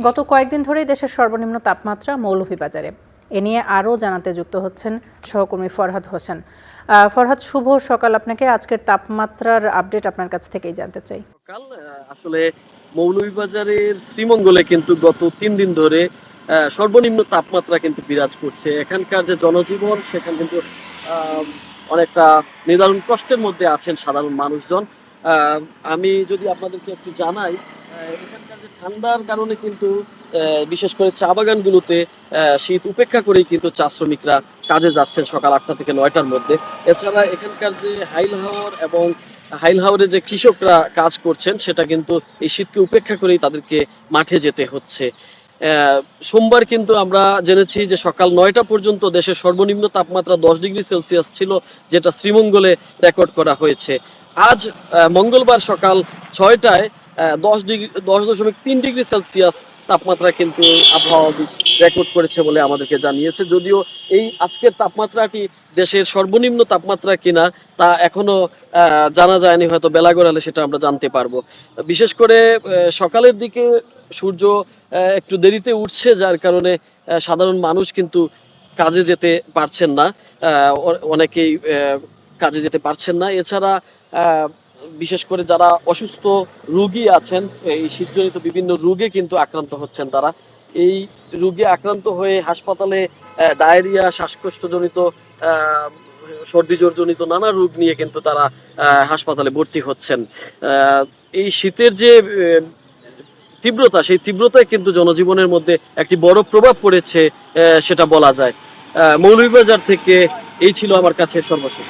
গত কয়েকদিন ধরেই দেশের সর্বনিম্ন তাপমাত্রা মৌলভীবাজারে। এ নিয়ে আরও জানাতে যুক্ত হচ্ছেন সহকর্মী ফরহাদ হোসেন। ফরহাদ, শুভ সকাল আপনাকে। আজকের তাপমাত্রার আপডেট আপনার কাছ থেকেই জানতে চাই। সকাল আসলে মৌলভীবাজারের শ্রীমঙ্গলে কিন্তু গত 3 দিন ধরে সর্বনিম্ন তাপমাত্রা কিন্তু বিরাজ করছে। এখানকার যে জনজীবন সেখানে কিন্তু অনেকটা নিদারুণ কষ্টের মধ্যে আছেন সাধারণ মানুষজন। আমি যদি আপনাদেরকে একটু জানাই, এখানকার যে ঠান্ডার কারণে কিন্তু বিশেষ করে চা বাগানগুলোতে শীত উপেক্ষা করেই কিন্তু চা শ্রমিকরা কাজে যাচ্ছেন সকাল 8টা থেকে 9টার মধ্যে। এছাড়া এখানকার যে হাইলহাওর এবং হাইলহাওরে যে কৃষকরা কাজ করছেন সেটা কিন্তু এই শীতকে উপেক্ষা করেই তাদেরকে মাঠে যেতে হচ্ছে। সোমবার কিন্তু আমরা জেনেছি যে সকাল 9টা পর্যন্ত দেশের সর্বনিম্ন তাপমাত্রা 10 ডিগ্রি সেলসিয়াস ছিল, যেটা শ্রীমঙ্গলে রেকর্ড করা হয়েছে। আজ মঙ্গলবার সকাল 6টায় 10.3 ডিগ্রি সেলসিয়াস তাপমাত্রা কিন্তু আবহাওয়া রেকর্ড করেছে বলে আমাদেরকে জানিয়েছে। যদিও এই আজকের তাপমাত্রাটি দেশের সর্বনিম্ন তাপমাত্রা কিনা তা এখনো জানা যায়নি, হয়তো বেলা গড়ালে সেটা আমরা জানতে পারবো। বিশেষ করে সকালের দিকে সূর্য একটু দেরিতে উঠছে, যার কারণে সাধারণ মানুষ কিন্তু কাজে যেতে পারছেন না, অনেকেই কাজে যেতে পারছেন না। এছাড়া বিশেষ করে যারা অসুস্থ রোগী আছেন, এই শীতজনিত বিভিন্ন রোগে কিন্তু আক্রান্ত হচ্ছেন, তারা এই রোগে আক্রান্ত হয়ে হাসপাতালে ডায়রিয়া, শ্বাসকষ্টজনিত, সর্দি জ্বরজনিত নানা রোগ নিয়ে কিন্তু তারা হাসপাতালে ভর্তি হচ্ছেন। এই শীতের যে তীব্রতা, সেই তীব্রতায় কিন্তু জনজীবনের মধ্যে একটি বড় প্রভাব পড়েছে সেটা বলা যায়। মৌলভীবাজার থেকে এই ছিল আমার কাছে সর্বশেষ।